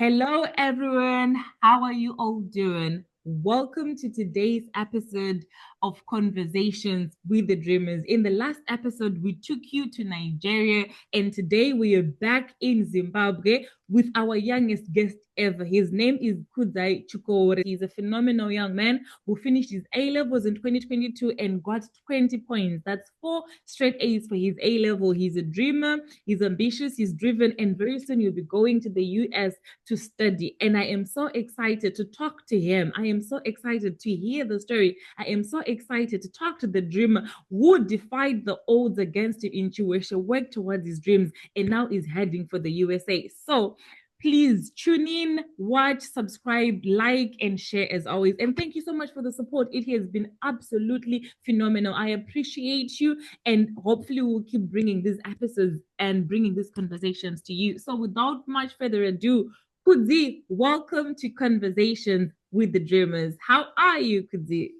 Hello, everyone. How are you all doing? Welcome to today's episode of Conversations with the Dreamers. In the last episode, we took you to Nigeria, and today we are back in Zimbabwe with our youngest guest ever. His name is Kudzaishe Chikowore. He's a phenomenal young man who finished his A levels in 2022 and got 20 points. That's four straight A's for his A level. He's a dreamer, he's ambitious, he's driven, and very soon he'll be going to the US to study. And I am so excited to talk to him. I am so excited to hear the story. I am so excited to talk to the dreamer who defied the odds against his intuition, worked towards his dreams, and now is heading for the USA. So please tune in, watch, subscribe, like, and share as always. And thank you so much for the support. It has been absolutely phenomenal. I appreciate you, and hopefully, we'll keep bringing these episodes and bringing these conversations to you. So, without much further ado, Kudzi, welcome to Conversations with the Dreamers. How are you, Kudzi?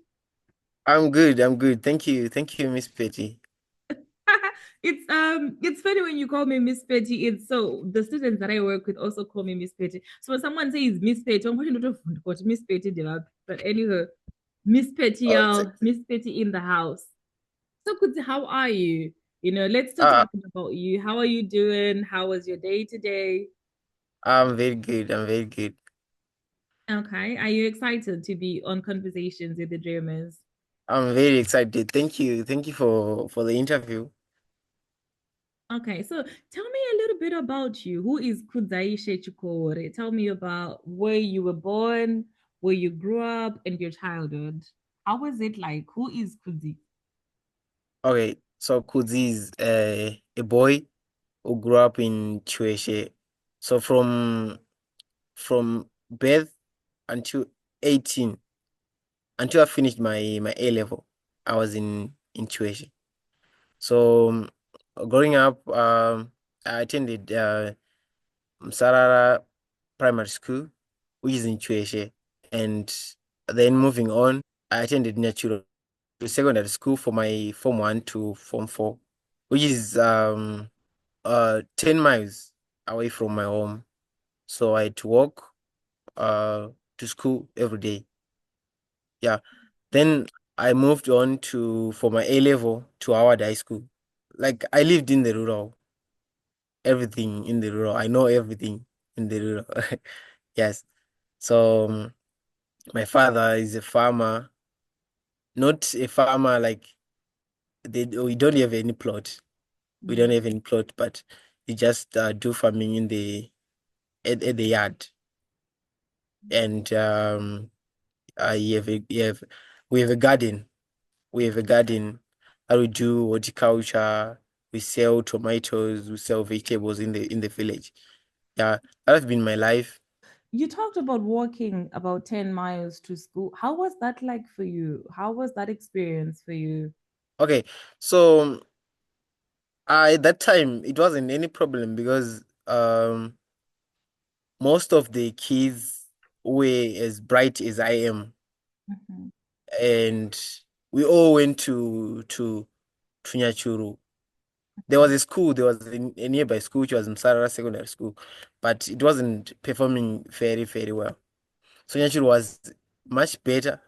I'm good. I'm good. Thank you. Thank you, Miss Petty. It's funny when you call me Miss Petty. It's so the students that I work with also call me Miss Petty. So when someone says Miss Petty, I'm going to what Miss Petty did up. But anyway, Miss Petty, Oh, y'all, Miss Petty in the house. So Kudzi, how are you? Let's start uh, talking about you. How are you doing? How was your day today? I'm very good. I'm very good. Okay. Are you excited to be on Conversations with the Dreamers? I'm very excited. Thank you. Thank you for the interview. Okay, so tell me a little bit about you. Who is Kudzaishe Chikowore? Tell me about where you were born, where you grew up, and your childhood. How was it like? Who is Kudzi? Okay, so Kudzi is a boy who grew up in Chueshe. So from birth until 18, until I finished my A level, I was in Chueshe. So growing up, I attended Msarara Primary School, which is in Chueshe. And then moving on, I attended Natural Secondary School for my Form 1 to Form 4, which is 10 miles away from my home. So I had to walk to school every day. Yeah. Then I moved on to for my A level to Howard High School. Like I lived in the rural, everything in the rural. I know everything in the rural. Yes. So my father is a farmer, not a farmer like we don't have any plot. We don't Mm. have any plot, but we just do farming in at the yard. And you have we have a garden. We have a garden that we do horticulture. We sell tomatoes. We sell vegetables in the village. Yeah, that has been my life. You talked about walking about 10 miles to school. How was that like for you? How was that experience for you? Okay, so at that time it wasn't any problem because most of the kids were as bright as I am, Mhm. and we all went to Nyachuru. There was a nearby school which was Msarara Secondary School, but it wasn't performing very, very well. So Nyachuru was much better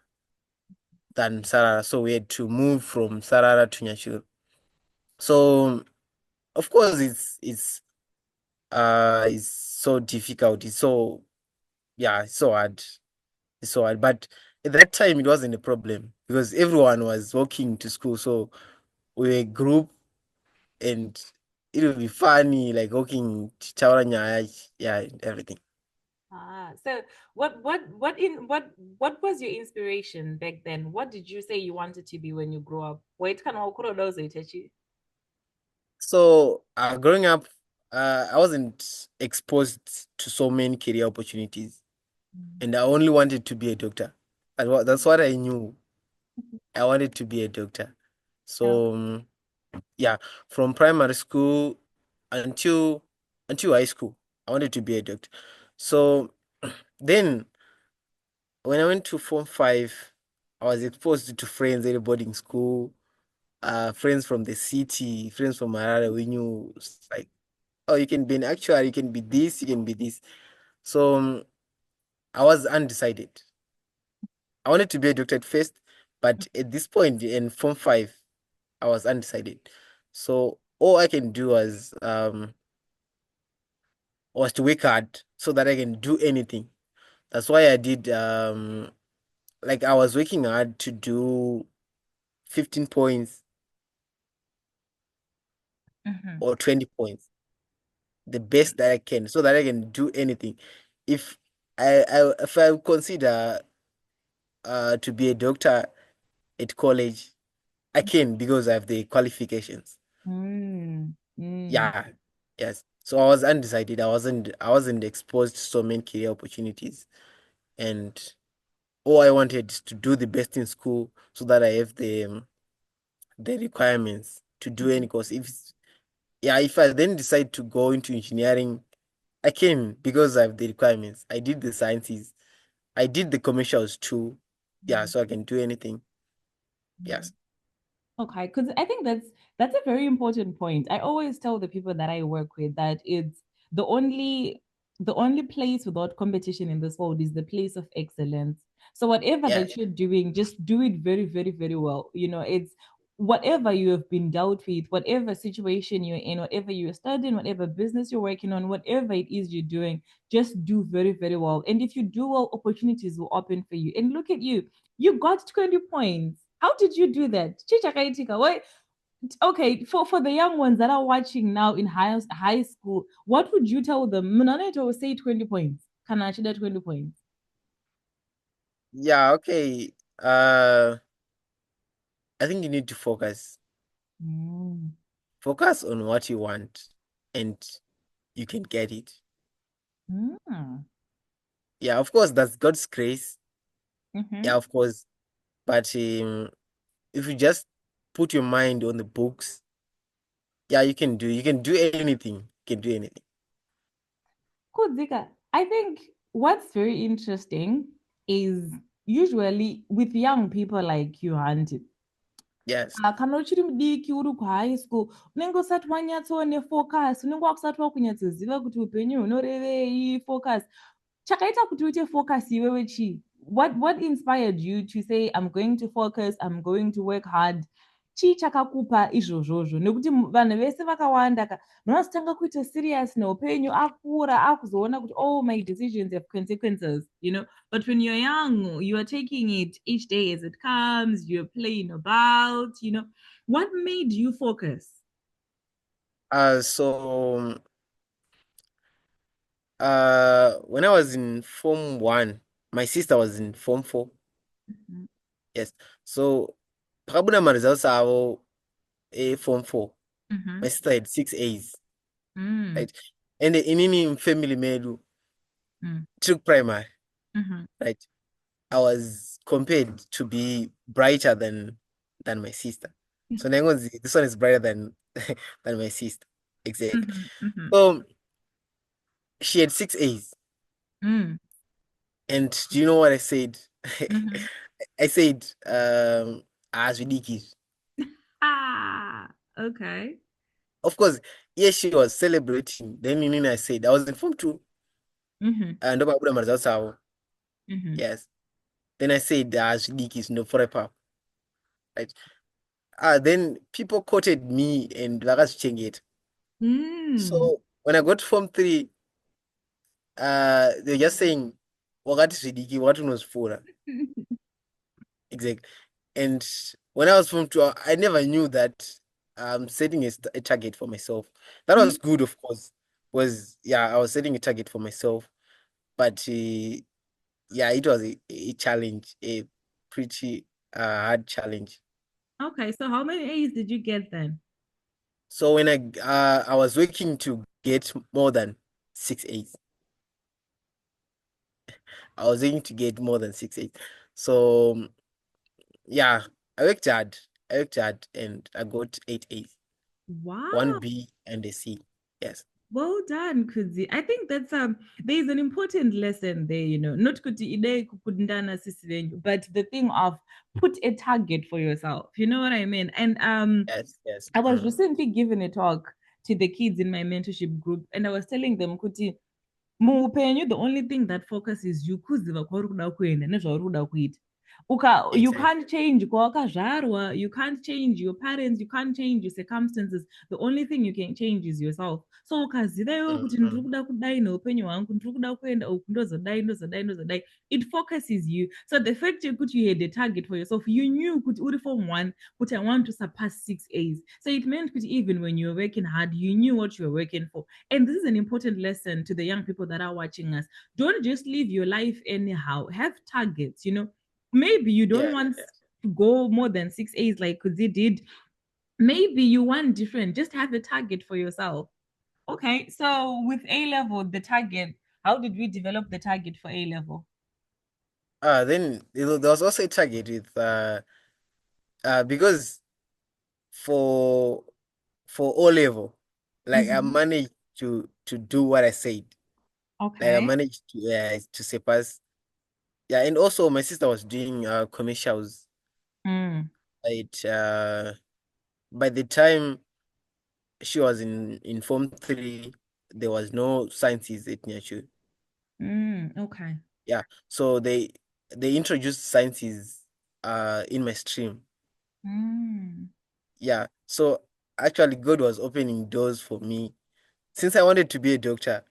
than Msarara, so we had to move from Msarara to Nyachuru. So of course it's so difficult. It's so yeah, it's so hard. It's so hard. But at that time it wasn't a problem because everyone was walking to school. So we were a group and it would be funny, like walking to Chauranya, yeah, and everything. So what was your inspiration back then? What did you say you wanted to be when you grew up? Wait, can I So growing up, I wasn't exposed to so many career opportunities, and I only wanted to be a doctor. That's what I knew. I wanted to be a doctor. Yeah. So yeah, from primary school until high school, I wanted to be a doctor. So then when I went to Form 5, I was exposed to friends at a boarding school, friends from the city, friends from Harare. We knew like, oh, you can be an actuary, you can be this, you can be this. So I was undecided. I wanted to be a doctor at first, but at this point in Form 5, I was undecided. So all I can do was to work hard so that I can do anything. That's why I did like I was working hard to do 15 points Mhm. or 20 points, the best that I can, so that I can do anything. If if I consider to be a doctor at college, I can because I have the qualifications. Mm. Mm. Yeah, yes. So I was undecided. I wasn't exposed to so many career opportunities, and all I wanted is to do the best in school so that I have the requirements to do any course. If I then decide to go into engineering, I can because I have the requirements. I did the sciences. I did the commercials too. Yeah, so I can do anything. Mm. Yes. Okay, because I think that's a very important point. I always tell the people that I work with that it's the only the only place without competition in this world is the place of excellence. So whatever Yeah. that you're doing, just do it very, very, very well. It's whatever you have been dealt with, whatever situation you're in, whatever you're studying, whatever business you're working on, whatever it is you're doing, just do very, very well. And if you do well, opportunities will open for you. And look at you, you got 20 points. How did you do that? Chichakaitika, why? Okay, for the young ones that are watching now in high school, what would you tell them? Mnaneto will say 20 points. Kanachida 20 points. Yeah, okay. Uh, I think you need to focus. Mm. Focus on what you want and you can get it. Mm. Yeah, of course, that's God's grace. Mm-hmm. Yeah, of course. But if you just put your mind on the books, yeah, you can do anything. You can do anything. Kudzika, I think what's very interesting is usually with young people like you, Auntie. Yes. Kana uchiri mudiki uri kuhigh school unenge usati wanyatsoone focus, unenge wakusati wakunyatsoziva kuti upenyu hunorevei focus. Chakaita kuti uite focus iwewe chii? What inspired you to say I'm going to focus, I'm going to work hard? Chii chakakupa izvozvozvo? Nekuti vanhu vese vakawanda vanozotanga kuita serious neupenyu akura akuzoona kuti oh my decisions have consequences. But when you're young, you are taking it each day as it comes, you're playing about. What made you focus? When I was in Form 1, my sister was in Form 4. Mhm. Yes. So pakabuna maresults avo Form 4. My Mhm. sister had 6 A's, Mm. right? And inini family medu Mm. took primary, Mhm. right? I was compared to be brighter than my sister. So Nengonzi, this one is brighter than than my sister. Exactly. Mhm. Mhm. So she had 6 A's. Mm. And do you know what I said? Mhm. I said, as ridiculous. Ah, okay. Of course, yes, she was celebrating. Then I said, I was in Form 2. Mhm. And Mhm. yes. Then I said, as ridiculous, no for a pop. Right. Then people quoted me and Lagas it. Mm. So when I got to Form 3, they're just saying, what is ridiculous, what was for? Exactly. And when I was Form 2, I never knew that I'm setting a target for myself. That Mm. was good, of course. I was setting a target for myself. But yeah, it was a challenge, a pretty hard challenge. Okay, so how many A's did you get then? So when I was working to get more than 6 A's. I was aiming to get more than 6 8. So yeah, I worked hard. I worked hard and I got 8 A's, one Wow. B and a C. Yes. Well done, Kudzi. I think that's there is an important lesson there. Not kuti ide kukundana sisi venyu, but the thing of put a target for yourself. You know what I mean? And Yes, yes. I was recently given a talk to the kids in my mentorship group, and I was telling them, Kuti, Muupenyu, the only thing that focuses you kuziva kwauri kuda kuenda nezvauri kuda kuita. You Exactly. can't change kwawakazvarwa, you can't change your parents, you can't change your circumstances. The only thing you can change is yourself. So ukaziva iwewe kuti ndiri Mm-hmm. kuda kudai neupenyu hwangu, ndiri kuda kuenda uku, ndozodai, it focuses you. So the fact yekuti you had a target for yourself, you knew kuti uri form 1 kuti I want to surpass 6 A's. So it meant kuti even when you were working hard, you knew what you were working for. And this is an important lesson to the young people that are watching us. Don't just live your life anyhow. Have targets, Maybe you don't Yeah, want to go more than 6 A's like Kudzi did. Maybe you want different. Just have a target for yourself. Okay, so with A level, the target, how did we develop the target for A level? then there was also a target with because for O level, like I Mm-hmm. managed to do what I said. Like I Okay. managed to surpass. Yeah, and also my sister was doing commercials. Mm. Right. By the time she was in Form 3, there was no sciences at Nyachu. Okay. Yeah. So they introduced sciences in my stream. Mm. Yeah. So actually God was opening doors for me since I wanted to be a doctor.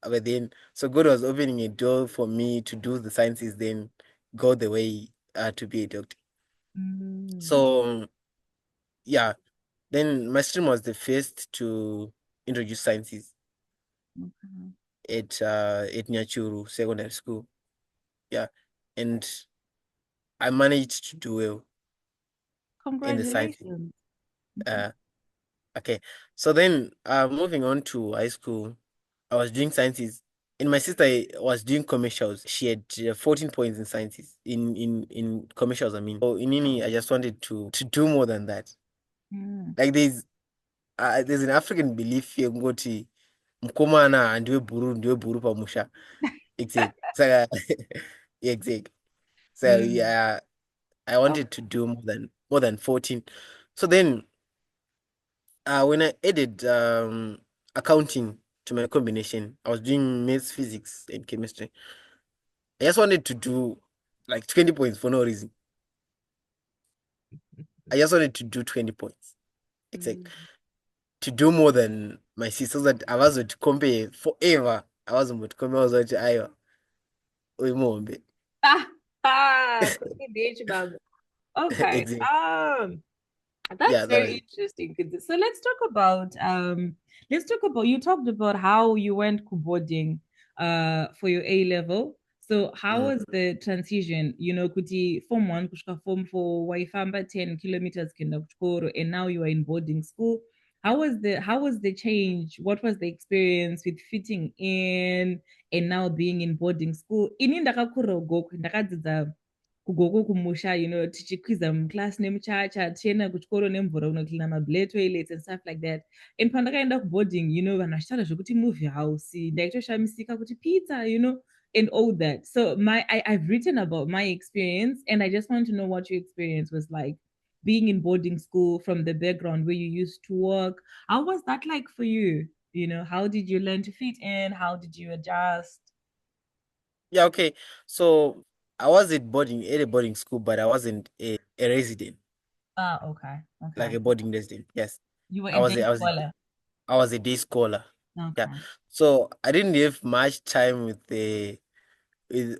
But then so God was opening a door for me to do the sciences, then go the way to be a doctor. Mm. So yeah, then my stream was the first to introduce sciences Okay. at Nyachuru Secondary School. Yeah. And I managed to do well in the sciences. Congratulations. Uh okay. So then moving on to high school, I was doing sciences. And my sister was doing commercials. She had 14 points in sciences, in commercials, I mean. So in uni, I just wanted to do more than that. Mm. Like there's an African belief here ngoti mkomana ndiwe buru pamusha. Exactly. So yeah, exactly. So Mm. yeah, I wanted to do more than 14. So then when I added accounting to my combination, I was doing maths, physics, and chemistry. I just wanted to do like 20 points for no reason. I just wanted to do 20 points. Exactly. Mm. To do more than my sister, so that I wasn't to compare forever. I wasn't to compare, I was like, "Ayo, we more bit." Ah, okay. Exactly. That's Yeah, that very was interesting. So let's talk about you talked about how you went boarding for your A level. So how mm. was the transition? Kuti form 1 kusvika form 4 waifamba 10 kilometers kuenda kuchikoro and now you are in boarding school. How was the change? What was the experience with fitting in and now being in boarding school? Ini ndakakura ugoko ndakadzidza kugoko kumusha tichikwiza muclass nemuchacha tichienda kuchikoro nemvura kunoklina mablair toilets and stuff like that. And pandakaenda kuboarding vanhu vachitaura zvekuti movie house ndaitoshamisika kuti pizza and all that. So I've written about my experience and I just want to know what your experience was like being in boarding school from the background where you used to work. How was that like for you? How did you learn to fit in? How did you adjust? Yeah, okay. So I was at a boarding school, but I wasn't a resident, Ah, okay. like Okay. a boarding resident. Yes. You were I a was day a, I was a, scholar. I was a day scholar. Yeah. Okay. So I didn't have much time with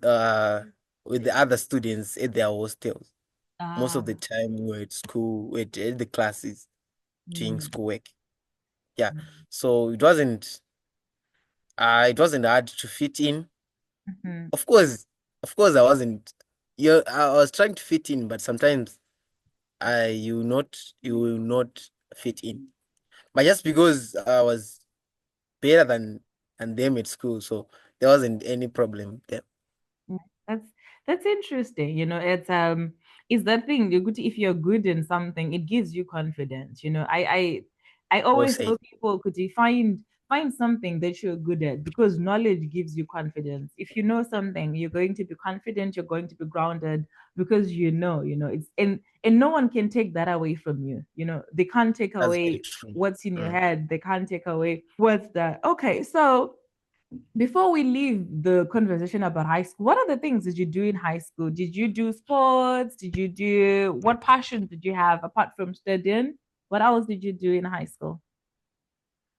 uh with the other students at their hostels. Most of the Ah. time we were at school, at the classes doing Mm. schoolwork. Yeah. So it wasn't hard to fit in. Mhm. Of course, I wasn't. I was trying to fit in, but sometimes you will not fit in. But just because I was better than them at school, so there wasn't any problem there. That's that's interesting. It's that thing. If you're good in something, it gives you confidence. I Well always said. tell people, could you find something that you're good at because knowledge gives you confidence. If you know something, you're going to be confident. You're going to be grounded because it's and no one can take that away from you. They can't take That's very away true. what's in your Mm. head. They can't take away what's that. Okay, so Before we leave the conversation about high school, what other things did you do in high school? Did you do sports? Did you do what passions did you have apart from studying? What else did you do in high school?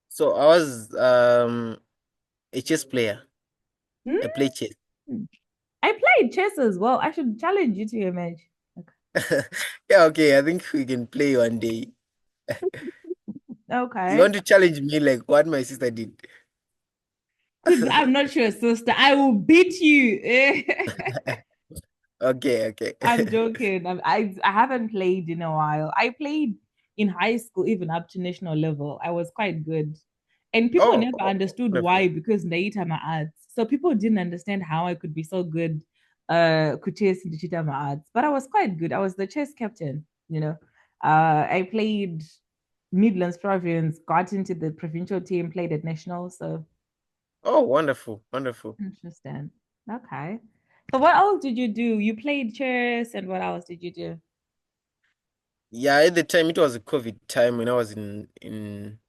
So I was a chess player. I Hmm? play chess. I played chess as well. I should challenge you to a match. Yeah, okay. I think we can play one day. You Okay. want to challenge me like what my sister did? Because I'm not your sister. I will beat you. Okay, okay. I'm joking. I haven't played in a while. I played in high school, even up to national level. I was quite good. And people Oh, never oh, understood wonderful. why because Naita my arts. So people didn't understand how I could be so good could chase in the my arts. But I was quite good. I was the chess captain, you know. I played Midlands province, got into the provincial team, played at national. So Oh, wonderful, wonderful. interesting. Okay. So what else did you do? You played chess and what else did you do? Yeah, at the time it was a COVID time when I was in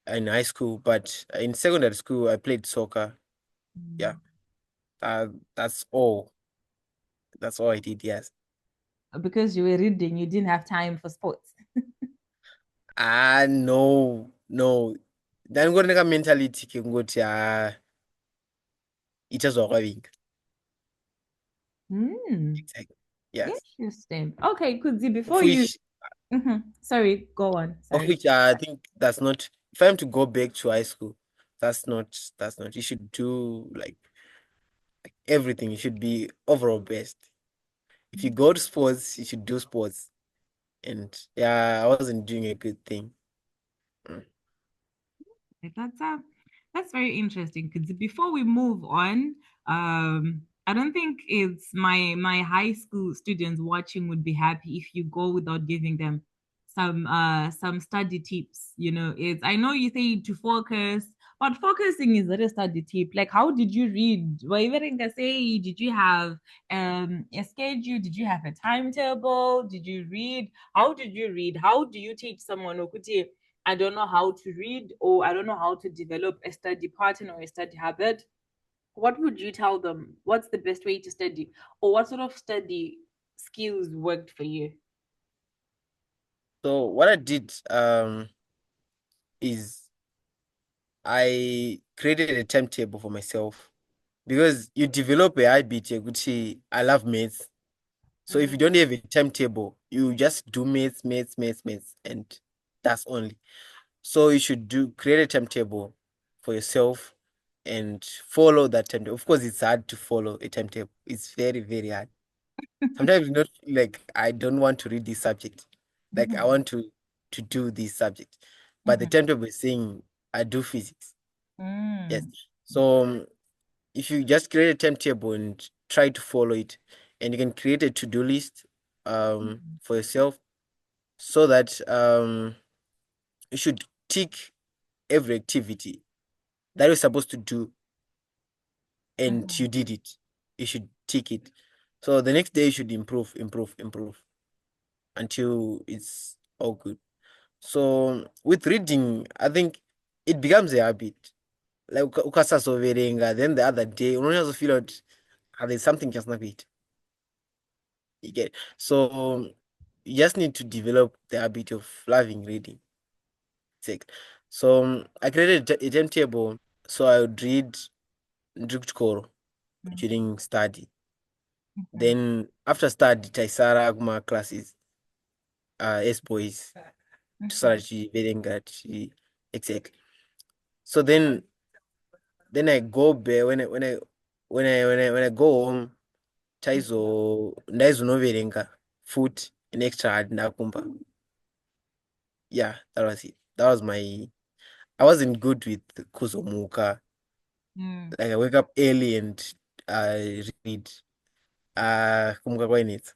high school, but in secondary school I played soccer. Yeah, Mm. uh, that's all. That's all I did. Yes. Because you were reading, you didn't have time for sports. No, no. Ndangori mentality kekuti ichazorwaving. Hmm. Exactly. Yes. Interesting. Okay, Kudzi, Of before you, which, sorry, go on. of Sorry. which I think that's not. If I'm to go back to high school, that's not. That's not. You should do like everything. You should be overall best. If you go to sports, you should do sports. And yeah, I wasn't doing a good thing. Mm. That's very interesting. Because before we move on, I don't think it's my high school students watching would be happy if you go without giving them some study tips. You know, it's I know you say to focus, but focusing is not a study tip. Like, how did you read? Say, did you have a schedule? Did you have a timetable? Did you read? How did you read? How do you teach someone Okuti? I don't know how to read or I don't know how to develop a study pattern or a study habit, what would you tell them? What's the best way to study? Or what sort of study skills worked for you? So what I did is I created a timetable for myself because you develop a habit. Gucci, I love maths. So if you don't have a timetable, you just do maths, maths, maths, maths, and that's only. So you should do create a timetable for yourself and follow that timetable. Of course, it's hard to follow a timetable. It's very, very hard. Sometimes not like I don't want to read this subject. Like I Mm-hmm. want to do this subject. But the Mm-hmm. timetable is saying I do physics. Yes. Mm. So if you just create a timetable and try to follow it, and you can create a to-do list for yourself so that you should tick every activity that you're supposed to do and Mm-hmm. you did it. You should tick it. So the next day you should improve, improve, improve until it's all good. So with reading, I think it becomes a habit. Like ukasazoverenga, then the other day, you feel out there's something just not it. You get so you just need to develop the habit of loving reading. It's so I created a timetable so I would read Ndrukchkoro during study. Mm-hmm. Then after study, Taisara Agma classes, S boys, to Mm-hmm. start verenga exactly. So then I go back when I go home, ndaizonoverenga foot an extra hard ndakumba. Yeah, that was it. That was my I wasn't good with kuzomuka. Mm. Like I wake up early and read. Kumuka kwainetsa.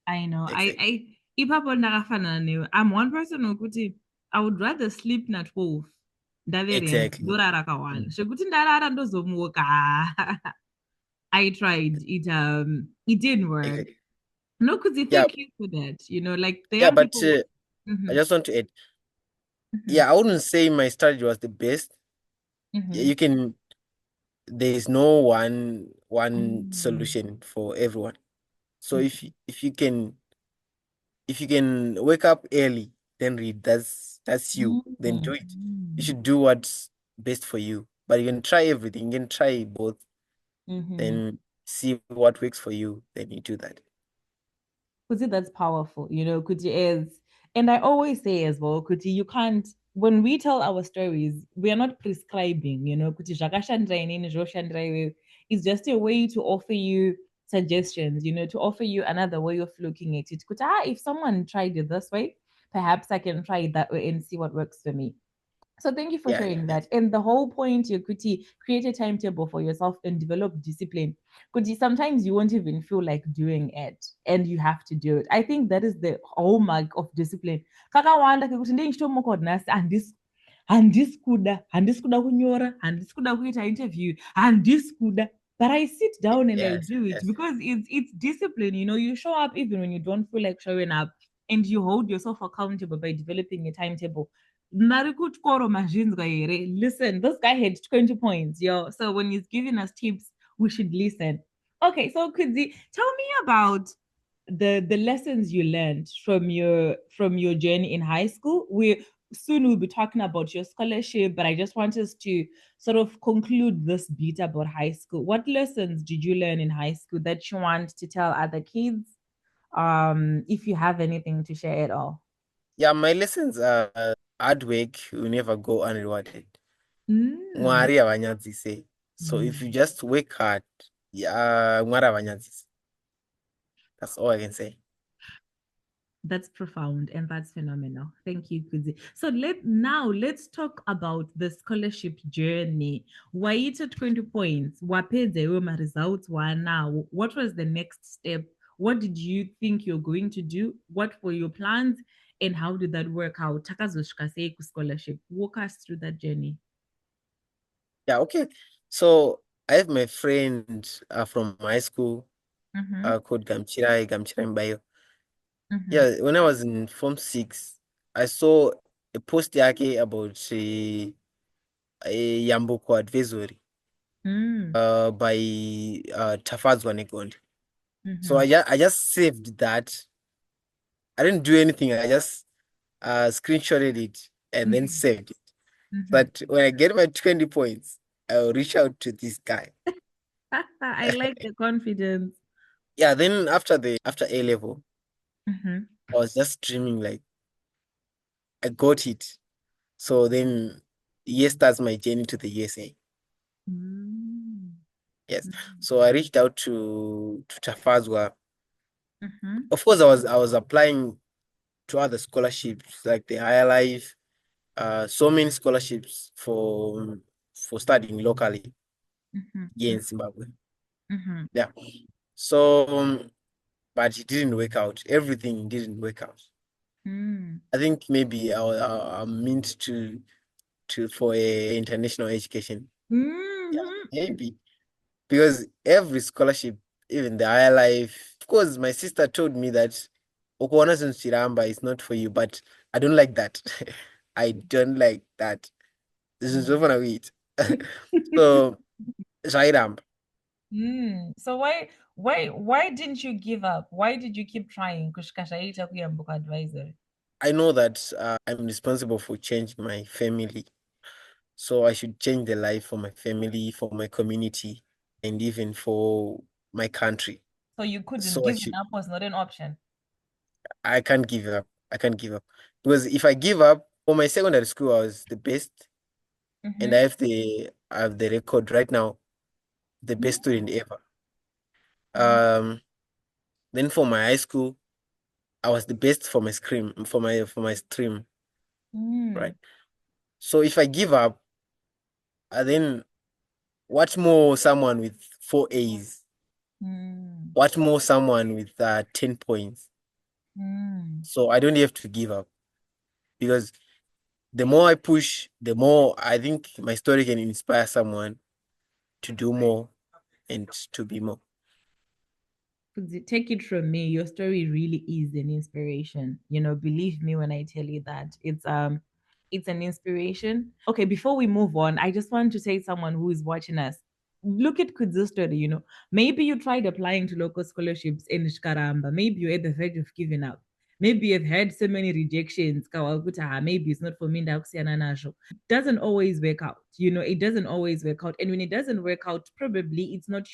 I know. Exactly. Ipapo ndakafana newe. I'm one person wekuti I would rather sleep na 12 ndaverenga Exactly. ndorara kawanda Mm. zvekuti ndarara ndozomuka. I tried it didn't work. Exactly. No, Kuzi, Yeah, thank you for that. You know, like the yeah, young but people. I Mhm, just want to add, mhm, yeah, I wouldn't say my strategy was the best. Yeah, mhm, you can. there is no one Mm. solution for everyone. So if you can wake up early, then read. That's you. Then do it. You Mm. should do what's best for you. But you can try everything. You can try both. Mm-hmm. Then see what works for you. Then you do that. Kuti, that's powerful, Kuti is, and I always say as well, Kuti, you can't, when we tell our stories, we are not prescribing, Kuti, zvakashandira inini, zvoshandira iwewe. It's just a way to offer you suggestions, to offer you another way of looking at it. Kuti, if someone tried it this way, perhaps I can try it that way and see what works for me. So thank you for Yeah. sharing that. And the whole point, you could create a timetable for yourself and develop discipline. Because sometimes you won't even feel like doing it and you have to do it. I think that is the hallmark of discipline. Kakawanda kekuti ndeichitomuka nhasi handisi kuda kunyora, handisi kuda kuita interview, handisi kuda. But I sit down and I Yes. do it Yes. because it's discipline. You show up even when you don't feel like showing up, and you hold yourself accountable by developing a timetable. Listen, this guy had 20 points, yo. So when he's giving us tips, we should listen. Okay, so Kudzi, tell me about the lessons you learned from your journey in high school. We soon will be talking about your scholarship, but I just want us to sort of conclude this bit about high school. What lessons did you learn in high school that you want to tell other kids? If you have anything to share at all. Yeah, my lessons are hard work will never go unrewarded. Mm. Mwari havanyadzise. So if you Mm. just work hard, yeah, Mwari havanyadzise. That's all I can say. That's profound and that's phenomenal. Thank you, Kuzi. So let's talk about the scholarship journey. Waita 20 points. Wapeze my results were now. What was the next step? What did you think you're going to do? What were your plans? And how did that work out? Takazoshika Seiku scholarship. Walk us through that journey. Yeah, okay. So I have my friend from high school Mm-hmm. called Gamchirai Mbayo. Mm-hmm. Yeah, when I was in Form 6, I saw a post yake about a Yamboko advisory Mm. by Tafazwa Negondi. So Mm-hmm. I just saved that. I didn't do anything. I just screenshotted it and then Mm-hmm. saved it. Mm-hmm. But when I get my 20 points, I'll reach out to this guy. I like the confidence. Yeah, then after A level, Mm-hmm. I was just dreaming like I got it. So then here starts my journey to the USA. Mm. Yes. Mm. So I reached out to Tafazwa. Mhm, Of course, I was applying to other scholarships like the Higher Life, so many scholarships for studying locally mhm, here in Zimbabwe. mhm, Yeah. So but it didn't work out. Everything didn't work out. mm, I think maybe I'm meant to for a international education. Yeah, mhm, maybe because every scholarship, even the higher life, of course, my sister told me that Okuona Chiramba is not for you, but I don't like that. I don't like that. This is over it. So Shairamba. So why didn't you give up? Why did you keep trying? Kushikashaita kuyambuka advisor. I know that I'm responsible for changing my family. So I should change the life for my family, for my community, and even for my country. So you couldn't So I give should up was not an option. I can't give up. I can't give up. Because if I give up, for my secondary school, I was the best, and Mm-hmm. I have the record right now, the best student ever. Mm, Then for my high school, I was the best for my stream, mm, right? So if I give up, then what more someone with 4 A's? mm, What more someone with 10 points? mm. So I don't have to give up because the more I push, the more I think my story can inspire someone to do more and to be more. Take it from me, your story really is an inspiration. Believe me when I tell you that. It's an inspiration. Okay, before we move on, I just want to say someone who is watching us. look at Kudza's story, maybe you tried applying to local scholarships in Shkaramba. Maybe you're at the verge of giving up. Maybe you've had so many rejections. Maybe it's not for me. It doesn't always work out. It doesn't always work out. And when it doesn't work out, probably it's not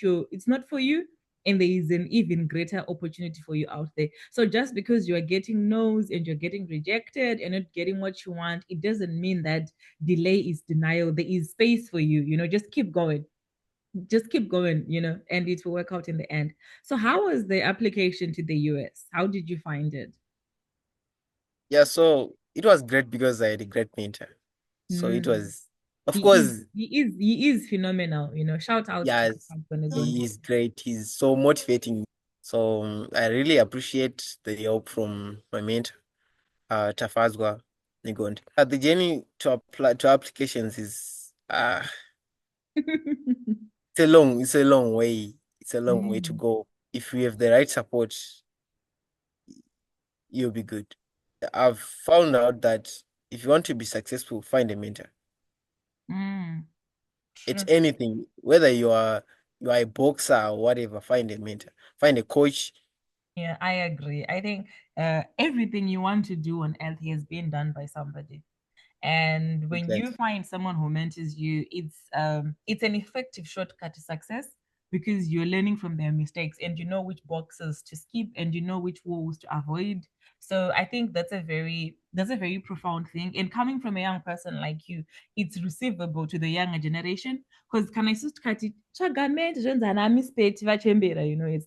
for you. And there is an even greater opportunity for you out there. So just because you're getting no's and you're getting rejected and not getting what you want, it doesn't mean that delay is denial. There is space for you. Just keep going, and it will work out in the end. So, how was the application to the US? How did you find it? Yeah, so it was great because I had a great mentor. So it Mm. was, of He is, course, he is phenomenal. Shout out to yes, my husband as well. he is great. He's so motivating. So I really appreciate the help from my mentor, Tafazwa Nigondi. The journey to apply to applications is it's a long way. It's a long way to Mm. go. If we have the right support, you'll be good. I've found out that if you want to be successful, find a mentor. Mm. It's True. anything, whether you are a boxer or whatever, find a mentor, find a coach. Yeah, I agree. I think everything you want to do on earth has been done by somebody. And when you Exactly. find someone who mentors you, it's an effective shortcut to success because you're learning from their mistakes and you know which boxes to skip and you know which walls to avoid. So I think that's a very profound thing. And coming from a young person like you, it's receivable to the younger generation. Because can I just cut it? It's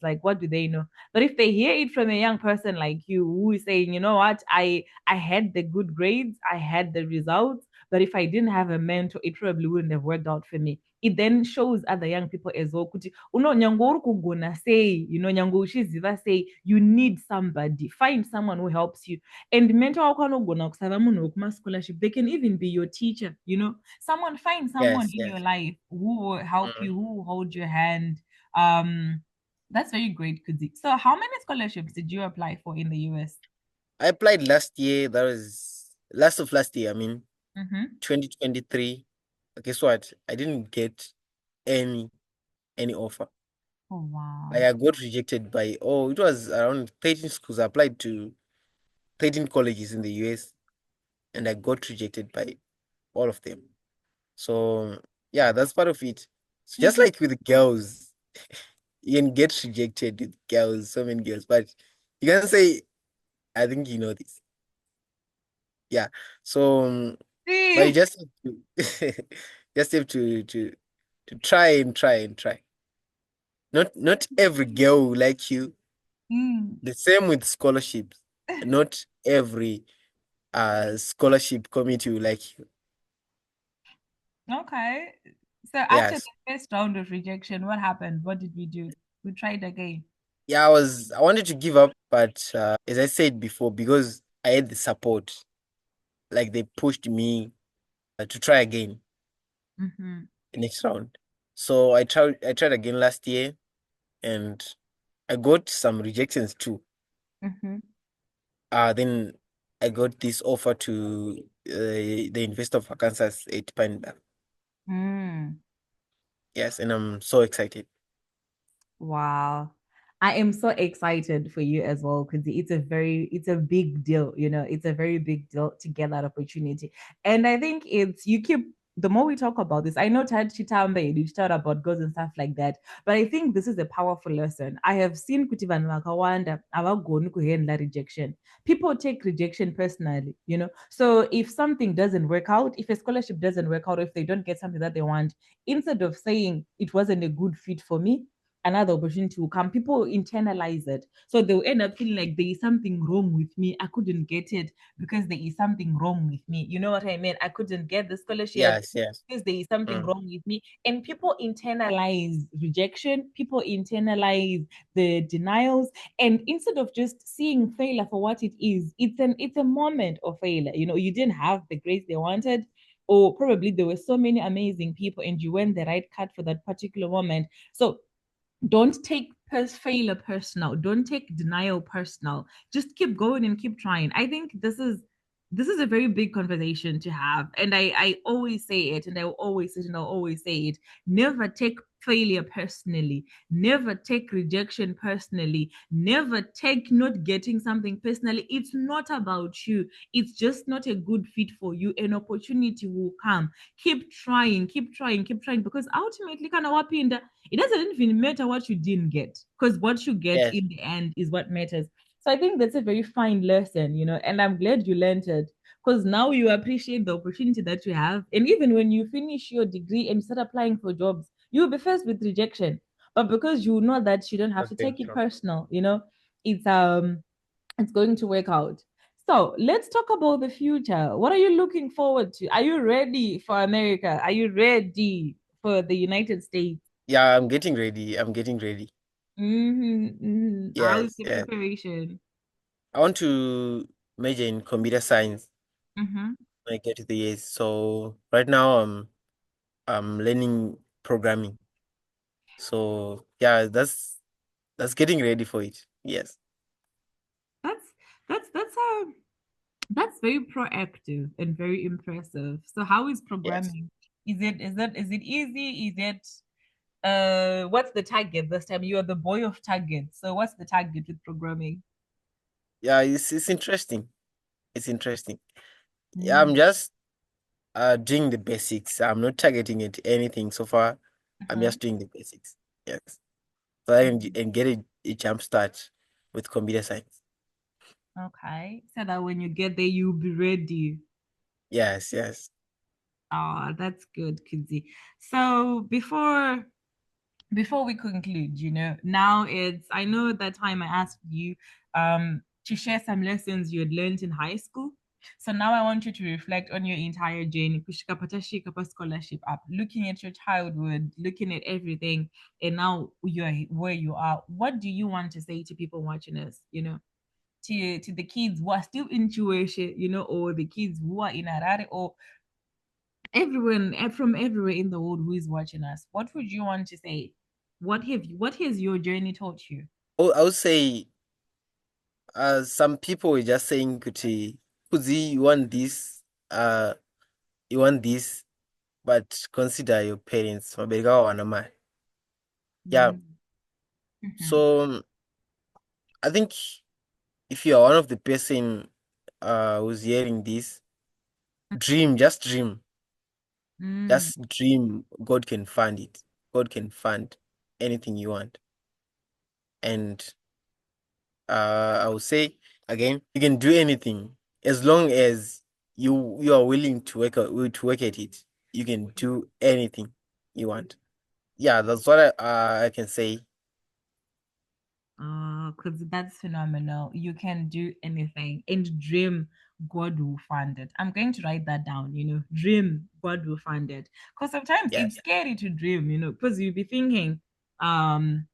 like, what do they know? But if they hear it from a young person like you who is saying, you know what, I had the good grades, I had the results, but if I didn't have a mentor, it probably wouldn't have worked out for me. It then shows other young people as well. Kuti, nyango uri kugona say, nyango uchiziva say, you need somebody. Find someone who helps you. And mentor wako anogona kusava munhu wekuma scholarship. They can even be your teacher. Find someone Yes, in your yes. life who will help Mm. you, who will hold your hand. Um, that's very great, Kudzi. So, how many scholarships did you apply for in the US? I applied last year. That was last of last year. I mean, Mm-hmm. 2023. Guess what? I didn't get any any offer. Oh, Like wow. I got rejected by it was around 13 schools. I applied to 13 colleges in the US and I got rejected by all of them. So yeah, that's part of it. So just like with girls, you can get rejected with girls, so many girls, but you can say, I think you know this. Yeah. So but you See? just have to just have to try and try and try. Not every girl will like you. Mm. The same with scholarships. Not every scholarship committee will like you. Okay. So after the Yes. first round of rejection, what happened? What did we do? We tried again. Yeah, I wanted to give up, but as I said before, because I had the support, like they pushed me to try again Mm-hmm. the next round. So I tried again last year and I got some rejections too. Mm-hmm. Then I got this offer to the University of Arkansas at Pine. Mm. Yes, and I'm so excited. Wow. I am so excited for you as well because it's a big deal. It's a very big deal to get that opportunity. And I think the more we talk about this, I know Chitambe, you talk about goals and stuff like that, but I think this is a powerful lesson. I have seen kuti vanhu vakawanda havagoni kuhandle rejection. People take rejection personally. So if something doesn't work out, if a scholarship doesn't work out, if they don't get something that they want, instead of saying it wasn't a good fit for me, another opportunity will come. People internalize it. So they'll end up feeling like there is something wrong with me. I couldn't get it because there is something wrong with me. You know what I mean? I couldn't get the scholarship Yes, yes. because there is something Mm. wrong with me. And people internalize rejection, people internalize the denials. And instead of just seeing failure for what it is, it's a moment of failure. You didn't have the grades they wanted, or probably there were so many amazing people and you weren't the right cut for that particular moment. So don't take failure personal. Don't take denial personal. Just keep going and keep trying. I think this is a very big conversation to have, and I always say it, and I will always say it, and I'll always say it. Never take failure personally. Never take rejection personally. Never take not getting something personally. It's not about you. It's just not a good fit for you. An opportunity will come. Keep trying, keep trying, keep trying. Because ultimately, kind of it doesn't even matter what you didn't get. Because what you get Yes. in the end is what matters. So I think that's a very fine lesson, and I'm glad you learned it because now you appreciate the opportunity that you have. And even when you finish your degree and start applying for jobs, you'll be faced with rejection. But because you know that you don't have to Okay. take it personal, it's going to work out. So let's talk about the future. What are you looking forward to? Are you ready for America? Are you ready for the United States? Yeah, I'm getting ready. I'm getting ready. How's Yes, the yes. preparation? I want to major in computer science Mm-hmm. when I get to the years. So right now I'm learning programming. So yeah, that's getting ready for it. Yes. That's that's that's very proactive and very impressive. So how is Yes. programming? Is it easy? Is it what's the target this time? You are the boy of targets. So what's the target with programming? Yeah, it's interesting. It's interesting. Yeah, I'm Mm. just doing the basics. I'm not targeting it anything so far. I'm Uh-huh. just doing the basics. Yes. So I can and get a jump start with computer science. Okay. So that when you get there, you'll be ready. Yes, yes. Ah, that's good, Kidzi. So before we conclude, now I know that time I asked you to share some lessons you had learned in high school. So now I want you to reflect on your entire journey, kushika patashi kapa scholarship up, looking at your childhood, looking at everything, and now you're where you are. What do you want to say to people watching us, to the kids who are still in Chiweshe, or the kids who are in Harare, or everyone from everywhere in the world who is watching us, what would you want to say? What has your journey taught you? Oh, I would say some people were just saying Kuti, Kuzi, you want this, but consider your parents. Mabereka wanama. Yeah. Mm-hmm. So I think if you are one of the person who's hearing this, dream, just dream. Mm. Just dream. God can fund it. God can fund anything you want. And I would say again, you can do anything as long as you are willing to work at it. You can do anything you want. Yeah, that's what I can say. Because that's phenomenal. You can do anything and dream, God will fund it. I'm going to write that down, dream, God will fund it. Because sometimes Yeah, it's scary to dream, because you'll be thinking, um,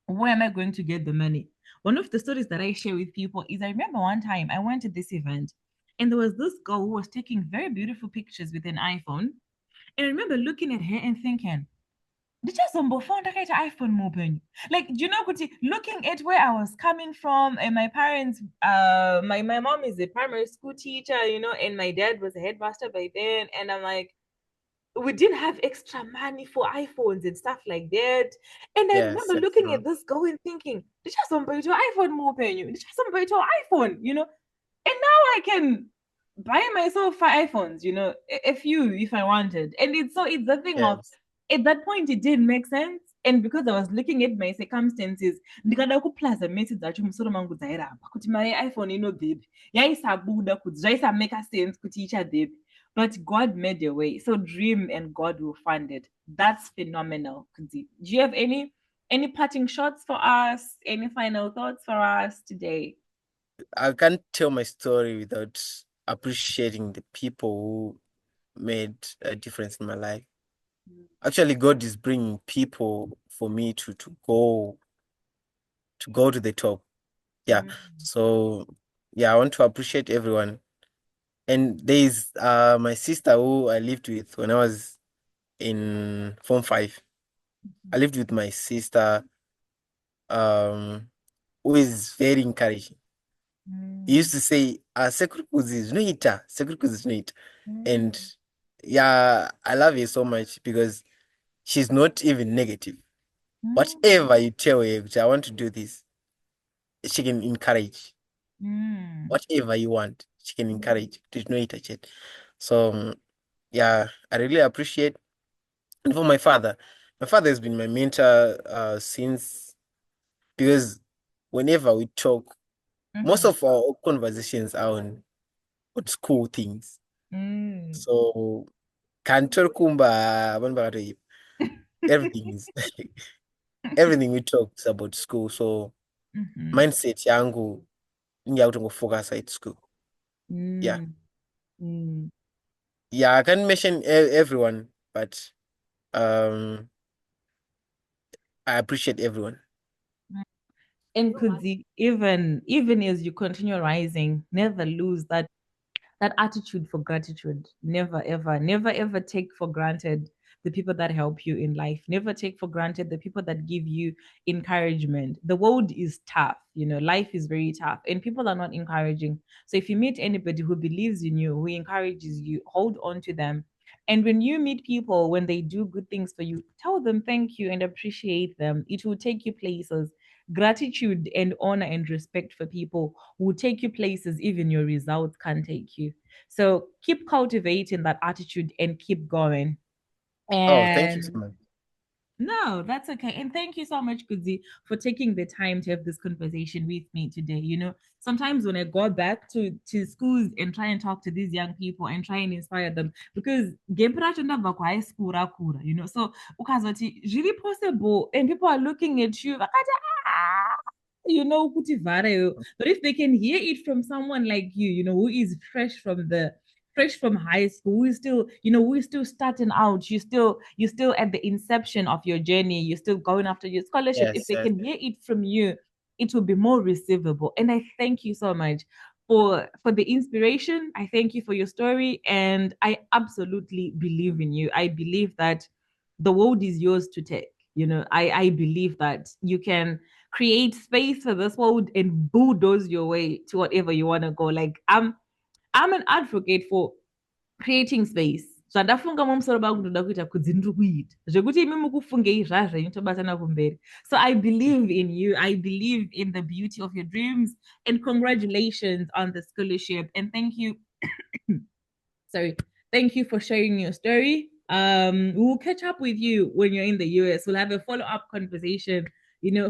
where am I going to get the money? One of the stories that I share with people is I remember one time I went to this event and there was this girl who was taking very beautiful pictures with an iPhone. And I remember looking at her and thinking, ndichazombofunda kaita iPhone muupenyu. Like, do you know, Kuti, looking at where I was coming from, and my parents, my mom is a primary school teacher, and my dad was a headmaster by then, and I'm like, we didn't have extra money for iPhones and stuff like that. And I yes, remember yes. looking at this girl and thinking, ndichazombofunda iPhone muupenyu, ndichazombofunda iPhone, and now I can buy myself 5 iPhones, a few if I wanted. And it's the thing of Yes, at that point it didn't make sense. And because I was looking at my circumstances, ndikada kuplaza message dzacho musoro mangu dzairamba kuti mari iPhone inobvepi yaisabuda kuti zvaisamake sense kuti ichadhepi. But God made a way. So dream and God will fund it. That's phenomenal. Do you have any parting shots for us? Any final thoughts for us today? I can't tell my story without appreciating the people who made a difference in my life. Actually, God is bringing people for me to go to the top. Yeah. Mm. So yeah, I want to appreciate everyone. And there's my sister who I lived with when I was in Form 5. I lived with my sister, um, who is very encouraging. He used Mm. to say, Sekurukuzi zvinoita, Sekurukuzi zvinoita. And Mm. yeah, I love her so much because she's not even negative. Mm, Whatever you tell her, I want to do this, she can encourage. mm, Whatever you want, she can encourage. There's no it. So yeah, I really appreciate. And for my father has been my mentor since, because whenever we talk, most mhm, of our conversations are on school things. mm, So kantor kumba abantu bakatoyipa. Everything is everything we talk is about school. So mhm, mindset yangu ngiyakutongofocus at school. Yeah. mm, mm. Yeah, I can't mention everyone, but um I appreciate everyone. And could the even as you continue rising, never lose that attitude for gratitude. Never ever, never ever take for granted the people that help you in life. Never take for granted the people that give you encouragement. The world is tough, life is very tough, and people are not encouraging. So if you meet anybody who believes in you, who encourages you, hold on to them. And when you meet people, when they do good things for you, tell them thank you and appreciate them. It will take you places. Gratitude and honor and respect for people will take you places even your results can't take you. So keep cultivating that attitude and keep going. Oh, thank you so And much. no, that's okay. And thank you so much, Kudzi, for taking the time to have this conversation with me today. Sometimes when I go back to schools and try and talk to these young people and try and inspire them, because ngemperacho ndabva kuhigh school rakura, so ukazoti really possible, and people are looking at you, vakati, kuti vhara. But if they can hear it from someone like you, who is fresh from high school, who is still starting out, you're still at the inception of your journey, you're still going after your scholarship. If Yes, they yes. can hear it from you, it will be more receivable. And I thank you so much for the inspiration. I thank you for your story, and I absolutely believe in you. I believe that the world is yours to take. I believe that you can create space for this world and bulldoze your way to whatever you want to go. Like I'm an advocate for creating space. Zvandafunga mumusoro bangu ndoda kuita kudzi ndiri kuita zvekuti imi mukufungei zvazvenyu tobatana kumberi. So I believe in you. I believe in the beauty of your dreams, and congratulations on the scholarship, and thank you. Sorry. Thank you for sharing your story. We'll catch up with you when you're in the US. We'll have a follow-up conversation,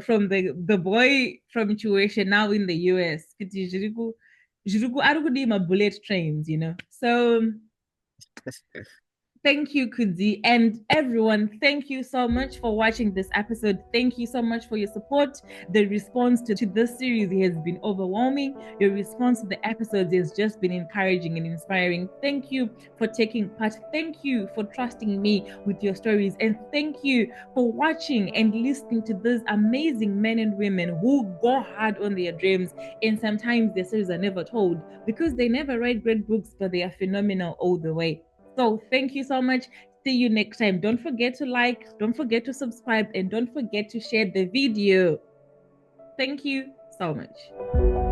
from the boy from tuition now in the US. Ari kudima bullet trains. So thank you, Kudzi. And everyone, thank you so much for watching this episode. Thank you so much for your support. The response to this series has been overwhelming. Your response to the episodes has just been encouraging and inspiring. Thank you for taking part. Thank you for trusting me with your stories. And thank you for watching and listening to those amazing men and women who go hard on their dreams. And sometimes their stories are never told because they never write great books, but they are phenomenal all the way. So thank you so much. See you next time. Don't forget to like, don't forget to subscribe, and don't forget to share the video. Thank you so much.